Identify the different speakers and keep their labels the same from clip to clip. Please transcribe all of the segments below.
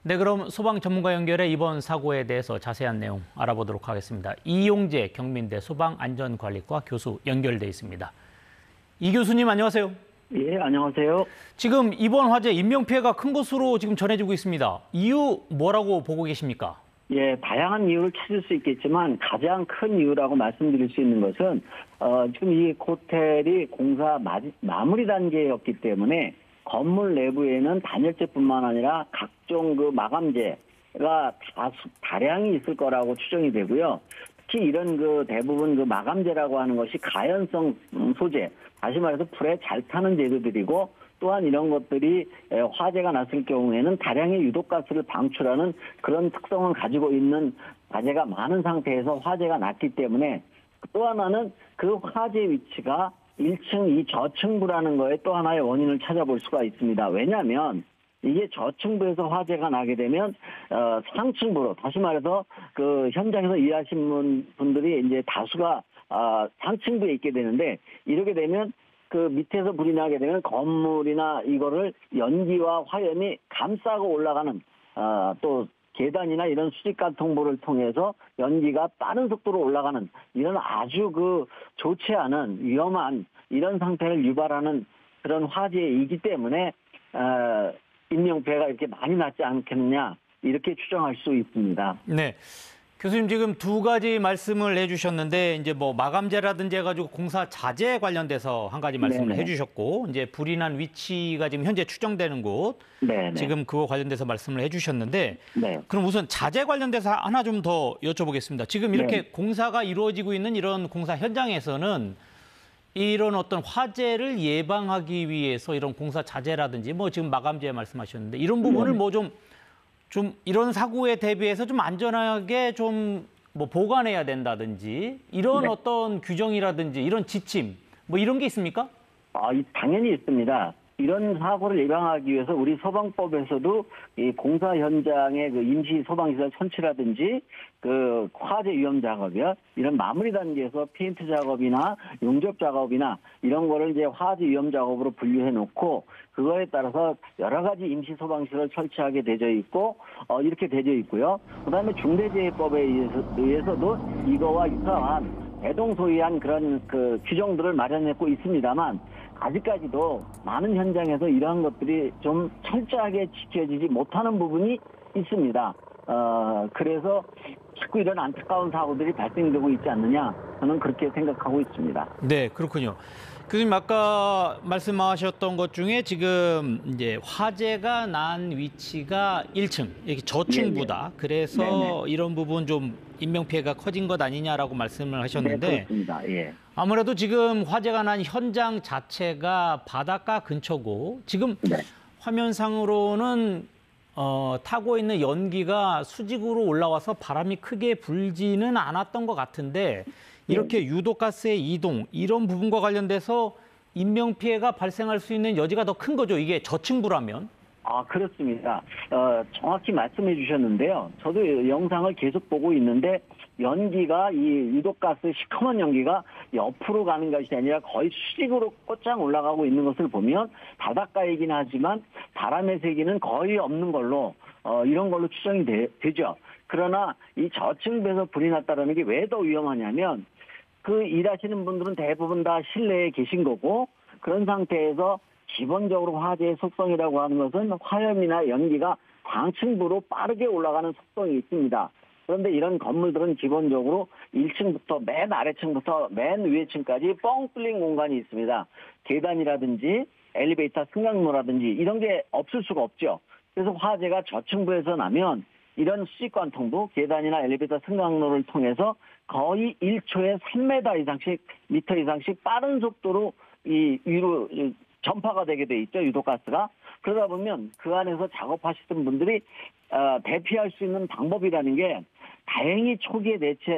Speaker 1: 네, 그럼 소방 전문가 연결해 이번 사고에 대해서 자세한 내용 알아보도록 하겠습니다. 이용재 경민대 소방안전관리과 교수 연결돼 있습니다. 이 교수님 안녕하세요.
Speaker 2: 예, 안녕하세요.
Speaker 1: 지금 이번 화재 인명피해가 큰 것으로 지금 전해지고 있습니다. 이유 뭐라고 보고 계십니까?
Speaker 2: 예, 다양한 이유를 찾을 수 있겠지만 가장 큰 이유라고 말씀드릴 수 있는 것은 지금 이 호텔이 공사 마무리 단계였기 때문에 건물 내부에는 단열재뿐만 아니라 각종 그 마감재가 다량이 있을 거라고 추정이 되고요. 특히 이런 그 대부분 그 마감재라고 하는 것이 가연성 소재, 다시 말해서 불에 잘 타는 재료들이고, 또한 이런 것들이 화재가 났을 경우에는 다량의 유독가스를 방출하는 그런 특성을 가지고 있는 화재가 많은 상태에서 화재가 났기 때문에, 또 하나는 그 화재 위치가 1층 이 저층부라는 거에 또 하나의 원인을 찾아볼 수가 있습니다. 왜냐하면 이게 저층부에서 화재가 나게 되면 상층부로, 다시 말해서 그 현장에서 일하신 분들이 이제 다수가 상층부에 있게 되는데, 이렇게 되면 그 밑에서 불이 나게 되면 건물이나 이거를 연기와 화염이 감싸고 올라가는 또 계단이나 이런 수직관 통보를 통해서 연기가 빠른 속도로 올라가는 이런 아주 그 좋지 않은 위험한 이런 상태를 유발하는 그런 화재이기 때문에 인명피해가 이렇게 많이 났지 않겠느냐, 이렇게 추정할 수 있습니다.
Speaker 1: 네. 교수님 지금 두 가지 말씀을 해주셨는데, 이제 뭐 마감재라든지 해가지고 공사 자재 관련돼서 한 가지 말씀을 해주셨고, 이제 불이 난 위치가 지금 현재 추정되는 곳, 지금 그거 관련돼서 말씀을 해주셨는데, 그럼 우선 자재 관련돼서 하나 좀 더 여쭤보겠습니다. 지금 이렇게 공사가 이루어지고 있는 이런 공사 현장에서는 이런 어떤 화재를 예방하기 위해서 이런 공사 자재라든지 뭐 지금 마감재 말씀하셨는데, 이런 부분을 뭐 좀 이런 사고에 대비해서 좀 안전하게 좀 뭐 보관해야 된다든지 이런 어떤 규정이라든지 이런 지침 뭐 이런 게 있습니까?
Speaker 2: 당연히 있습니다. 이런 사고를 예방하기 위해서 우리 소방법에서도 이 공사 현장의 그 임시 소방시설 설치라든지 그 화재 위험 작업이요, 이런 마무리 단계에서 페인트 작업이나 용접 작업이나 이런 거를 이제 화재 위험 작업으로 분류해 놓고, 그거에 따라서 여러 가지 임시 소방시설을 설치하게 되어 있고 이렇게 되어 있고요. 그다음에 중대재해법에 의해서도 이거와 유사한 대동소이한 그런 그 규정들을 마련했고 있습니다만, 아직까지도 많은 현장에서 이러한 것들이 좀 철저하게 지켜지지 못하는 부분이 있습니다. 그래서 자꾸 이런 안타까운 사고들이 발생되고 있지 않느냐, 저는 그렇게 생각하고 있습니다.
Speaker 1: 네, 그렇군요. 교수님 아까 말씀하셨던 것 중에 지금 이제 화재가 난 위치가 1층, 이렇게 저층부다. 그래서 이런 부분 좀 인명피해가 커진 것 아니냐라고 말씀을 하셨는데,
Speaker 2: 네, 그렇습니다. 예.
Speaker 1: 아무래도 지금 화재가 난 현장 자체가 바닷가 근처고, 지금 화면상으로는 타고 있는 연기가 수직으로 올라와서 바람이 크게 불지는 않았던 것 같은데, 이렇게 유독가스의 이동, 이런 부분과 관련돼서 인명피해가 발생할 수 있는 여지가 더 큰 거죠, 이게 저층부라면?
Speaker 2: 그렇습니다. 정확히 말씀해 주셨는데요. 저도 영상을 계속 보고 있는데, 연기가 이 유독가스 시커먼 연기가 옆으로 가는 것이 아니라 거의 수직으로 곧장 올라가고 있는 것을 보면 바닷가이긴 하지만 바람의 세기는 거의 없는 걸로 이런 걸로 추정이 되죠. 그러나 이 저층부에서 불이 났다는 게 왜 더 위험하냐면, 그 일하시는 분들은 대부분 다 실내에 계신 거고, 그런 상태에서 기본적으로 화재의 속성이라고 하는 것은 화염이나 연기가 상층부로 빠르게 올라가는 속성이 있습니다. 그런데 이런 건물들은 기본적으로 1층부터 맨 아래층부터 맨 위에 층까지 뻥 뚫린 공간이 있습니다. 계단이라든지 엘리베이터 승강로라든지 이런 게 없을 수가 없죠. 그래서 화재가 저층부에서 나면 이런 수직관 통부, 계단이나 엘리베이터 승강로를 통해서 거의 1초에 3m 이상씩, 미터 이상씩 빠른 속도로 이 위로 전파가 되게 돼 있죠, 유독가스가. 그러다 보면 그 안에서 작업하시던 분들이 대피할 수 있는 방법이라는 게, 다행히 초기에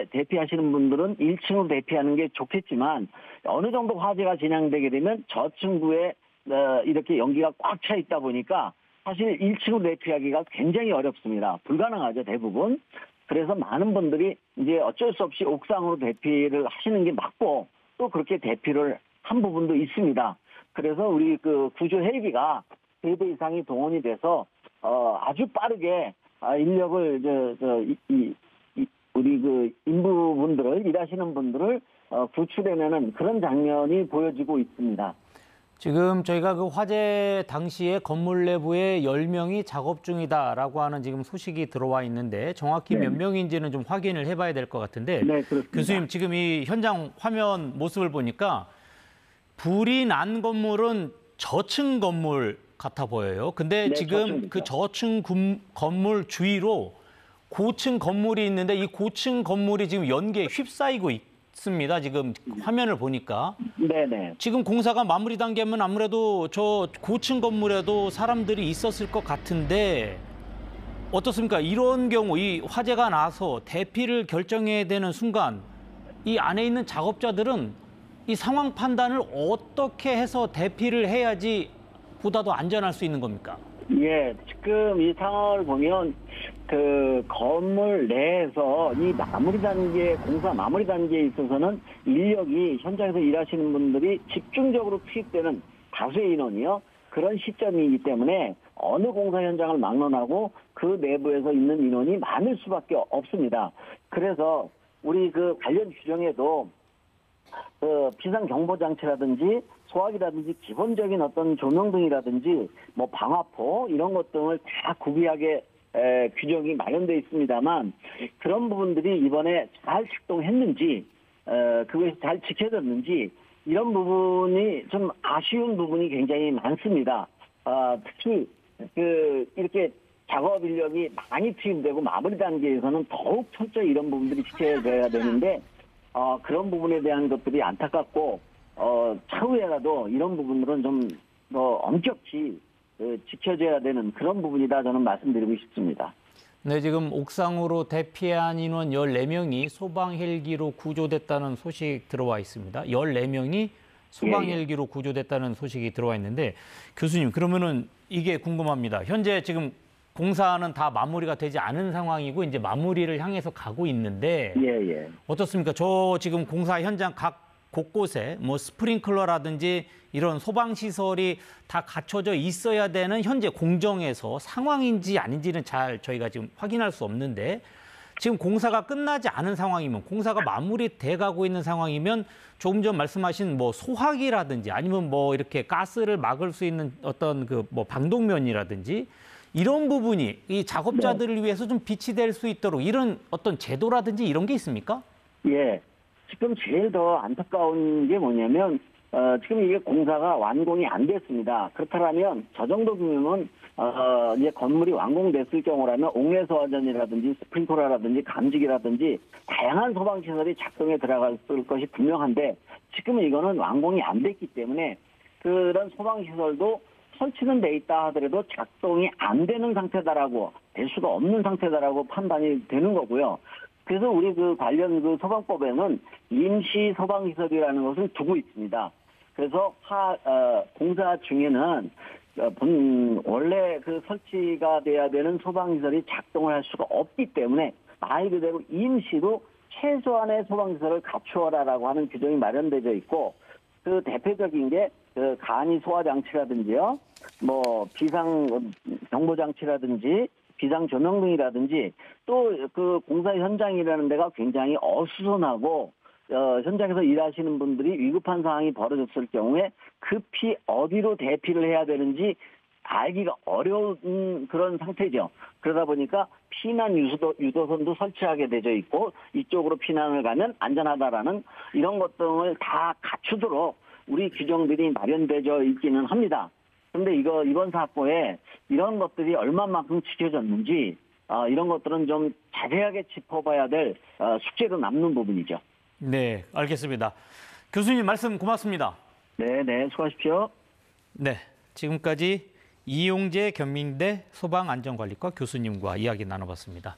Speaker 2: 대피하시는 분들은 1층으로 대피하는 게 좋겠지만, 어느 정도 화재가 진행되게 되면 저층부에 이렇게 연기가 꽉 차 있다 보니까 사실 1층으로 대피하기가 굉장히 어렵습니다. 불가능하죠, 대부분. 그래서 많은 분들이 이제 어쩔 수 없이 옥상으로 대피를 하시는 게 맞고, 또 그렇게 대피를 한 부분도 있습니다. 그래서 우리 그 구조 헬기가 3대 이상이 동원이 돼서 아주 빠르게 인력을 우리 그 인부분들을 일하시는 분들을 구출해내는 그런 장면이 보여지고 있습니다.
Speaker 1: 지금 저희가 그 화재 당시에 건물 내부에 10명이 작업 중이다라고 하는 지금 소식이 들어와 있는데 정확히 몇 명인지는 좀 확인을 해봐야 될 것 같은데
Speaker 2: 네, 그렇습니다.
Speaker 1: 교수님 지금 이 현장 화면 모습을 보니까 불이 난 건물은 저층 건물 같아 보여요. 근데
Speaker 2: 네,
Speaker 1: 지금
Speaker 2: 저층이죠.
Speaker 1: 그 저층 건물 주위로 고층 건물이 있는데 이 고층 건물이 지금 연기에 휩싸이고 있습니다. 지금 화면을 보니까.
Speaker 2: 네네.
Speaker 1: 지금 공사가 마무리 단계면 아무래도 저 고층 건물에도 사람들이 있었을 것 같은데 어떻습니까? 이런 경우 이 화재가 나서 대피를 결정해야 되는 순간 이 안에 있는 작업자들은 이 상황 판단을 어떻게 해서 대피를 해야지 보다 더 안전할 수 있는 겁니까?
Speaker 2: 예, 지금 이 상황을 보면 그 건물 내에서 이 공사 마무리 단계에 있어서는 인력이 현장에서 일하시는 분들이 집중적으로 투입되는 다수의 인원이요. 그런 시점이기 때문에 어느 공사 현장을 막론하고 그 내부에서 있는 인원이 많을 수밖에 없습니다. 그래서 우리 그 관련 규정에도 비상경보장치라든지 소화기라든지 기본적인 어떤 조명등이라든지 뭐 방화포 이런 것 등을 다 구비하게 규정이 마련되어 있습니다만 그런 부분들이 이번에 잘 작동했는지 그것이 잘 지켜졌는지 이런 부분이 좀 아쉬운 부분이 굉장히 많습니다. 특히 이렇게 작업 인력이 많이 투입되고 마무리 단계에서는 더욱 철저히 이런 부분들이 지켜져야 되는데 그런 부분에 대한 것들이 안타깝고 차후에라도 이런 부분들은 좀 더 엄격히 지켜져야 되는 그런 부분이다 저는 말씀드리고 싶습니다.
Speaker 1: 네, 지금 옥상으로 대피한 인원 14명이 소방 헬기로 구조됐다는 소식 들어와 있습니다. 14명이 소방 헬기로 구조됐다는 소식이 들어와 있는데 교수님 그러면은 이게 궁금합니다. 현재 지금 공사는 다 마무리가 되지 않은 상황이고 이제 마무리를 향해서 가고 있는데 어떻습니까? 저 지금 공사 현장 각 곳곳에 뭐 스프링클러라든지 이런 소방 시설이 다 갖춰져 있어야 되는 현재 공정에서 상황인지 아닌지는 잘 저희가 지금 확인할 수 없는데 지금 공사가 끝나지 않은 상황이면 공사가 마무리돼 가고 있는 상황이면 조금 전 말씀하신 뭐 소화기라든지 아니면 뭐 이렇게 가스를 막을 수 있는 어떤 그 뭐 방독면이라든지 이런 부분이 이 작업자들을 위해서 좀 빛이 될 수 있도록 이런 어떤 제도라든지 이런 게 있습니까?
Speaker 2: 예. 지금 제일 더 안타까운 게 뭐냐면 지금 이게 공사가 완공이 안 됐습니다. 그렇다면 저 정도 규모면 이제 건물이 완공됐을 경우라면 옥내소화전이라든지 스프링클러라든지 감지기라든지 다양한 소방시설이 작동에 들어갈 것이 분명한데 지금은 이거는 완공이 안 됐기 때문에 그런 소방시설도 설치는 돼 있다 하더라도 작동이 안 되는 상태다라고 될 수가 없는 상태다라고 판단이 되는 거고요. 그래서 우리 그 관련 그 소방법에는 임시 소방시설이라는 것을 두고 있습니다. 그래서 공사 중에는 원래 그 설치가 돼야 되는 소방시설이 작동을 할 수가 없기 때문에 말 그대로 임시로 최소한의 소방시설을 갖추어라라고 하는 규정이 마련되어 있고 그 대표적인 게 그 간이 소화 장치라든지요, 뭐 비상 경보 장치라든지 비상 조명 등이라든지 또 그 공사 현장이라는 데가 굉장히 어수선하고 현장에서 일하시는 분들이 위급한 상황이 벌어졌을 경우에 급히 어디로 대피를 해야 되는지 알기가 어려운 그런 상태죠. 그러다 보니까 피난 유도선도 설치하게 되어 있고 이쪽으로 피난을 가면 안전하다라는 이런 것 등을 다 갖추도록 우리 규정들이 마련되어 있기는 합니다. 그런데 이번 사고에 이런 것들이 얼마만큼 지켜졌는지 이런 것들은 좀 자세하게 짚어봐야 될 숙제로 남는 부분이죠.
Speaker 1: 네, 알겠습니다. 교수님 말씀 고맙습니다.
Speaker 2: 네, 수고하십시오.
Speaker 1: 네, 지금까지 이용재 경민대 소방안전관리과 교수님과 이야기 나눠봤습니다.